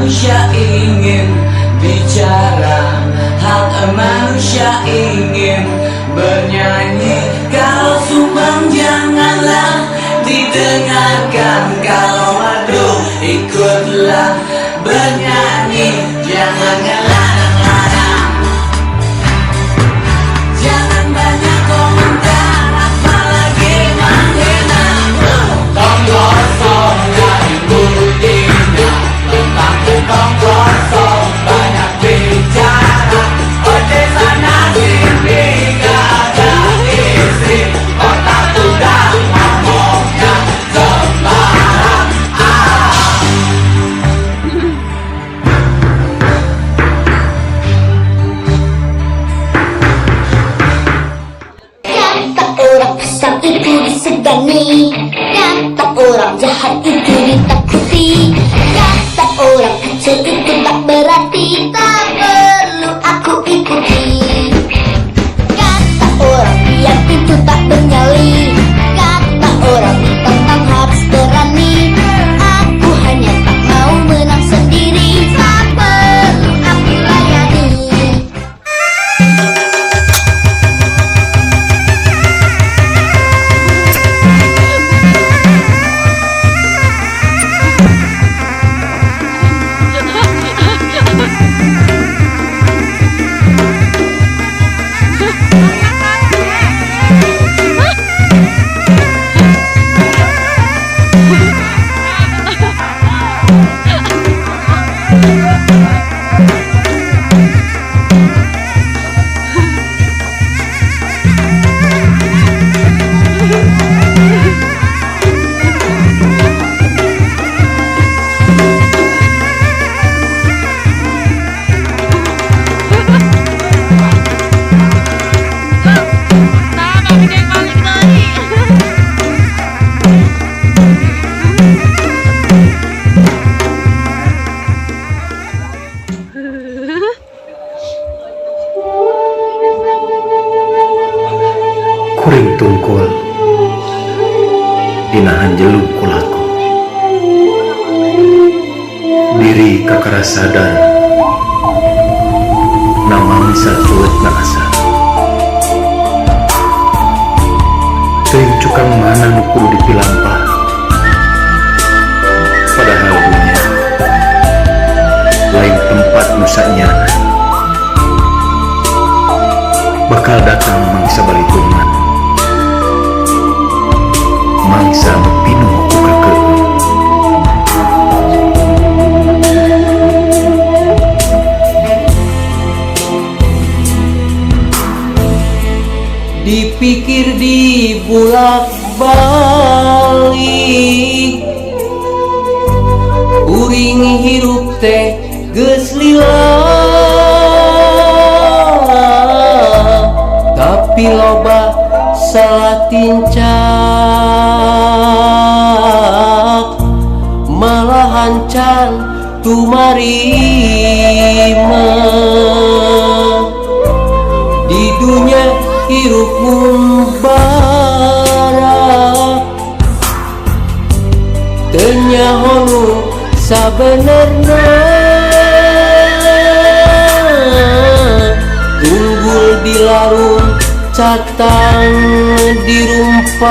manusia ingin bicara, hak manusia ingin bernyanyi. Kalau sumbang janganlah didengarkan, kalau madu ikutlah bernyanyi. Jangan ngelarang-larang, jangan banyak komentar, apalagi menghina. Tong kosong dari mulutnya, tentang kosong banyak bicara. Ode sana sini gak ada isi, otak udah ngomongnya sembarang. Kata orang asam itu disegani, kata orang jahat itu ditakuti, kata orang kecil itu tak berarti, tak perlu aku ikuti. Kata orang diam itu tak bernyali, kata orang ditantang harus berani. Aku hanya tak mau menang sendiri, tak perlu aku layani. Kuring tungkul dinahan jeluk kulaku, diri kakara sadar namang sacuet na asa. Teuing cukang mana nu kudu dipilampah, padahal dunia lain tempat nusanya bakal datang mangsa balitungan, mangsa pinuh ku kakeuh. Dipikir dibulak balik, uring hirup teh geus lila, tapi loba salah tincak, malahan can tumarima. Di dunia hirup mubarak, teu nyaho nu sabenerna, tunggul di larung catang dirumpak,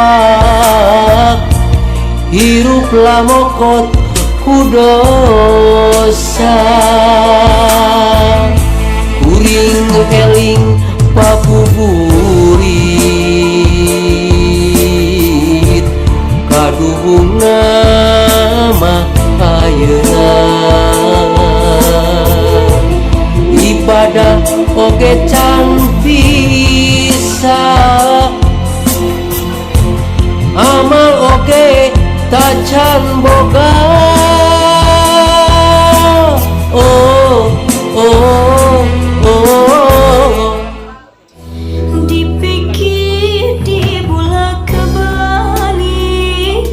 hirup lamokot kudosa. Kuring eling pabuburit, kaduhung nama ayeuna. Ibadah oge can bisa, amal oge tacan boga. Oh, oh, oh. Dipikir dibulak kebalik,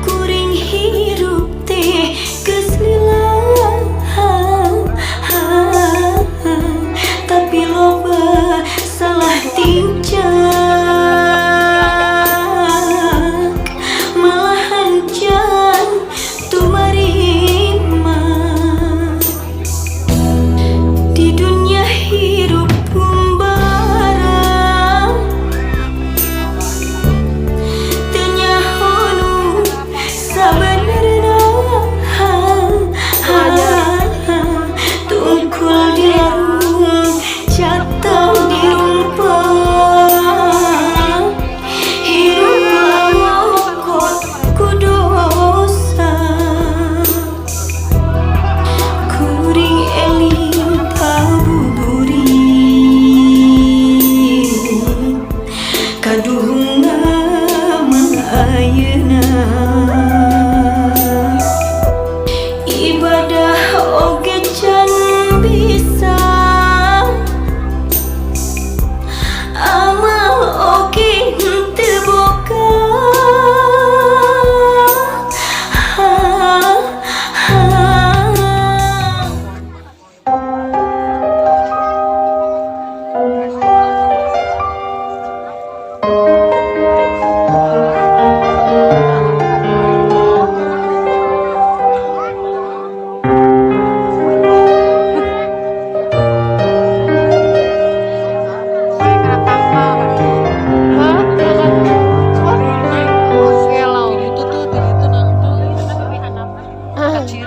kuring hirup teh geus lila, tapi loba salah tincak, malahan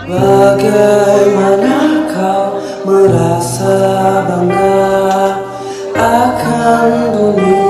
Bagaimana kau merasa bangga akan dunia?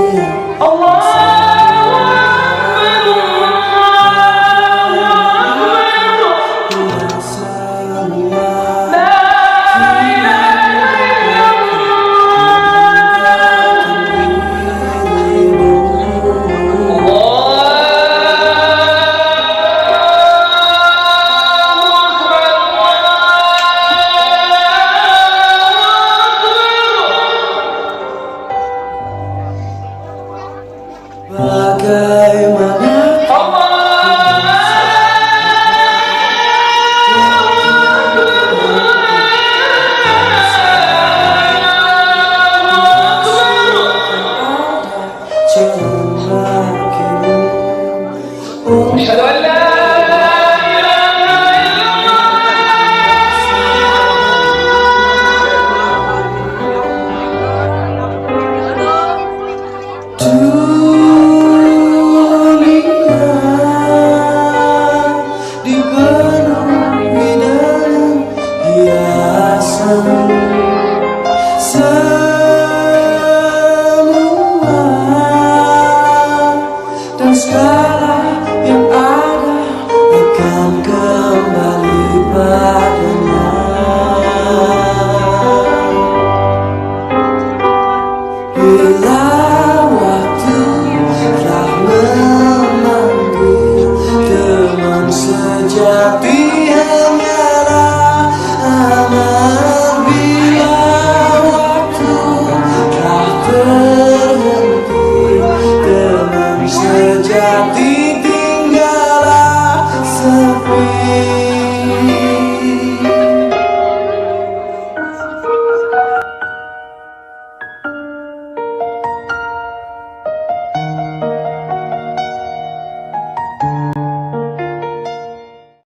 Bagaimana dan segala yang ada akan kembali padanya. Bila waktu telah memanggil, teman sejati hanyalah aman.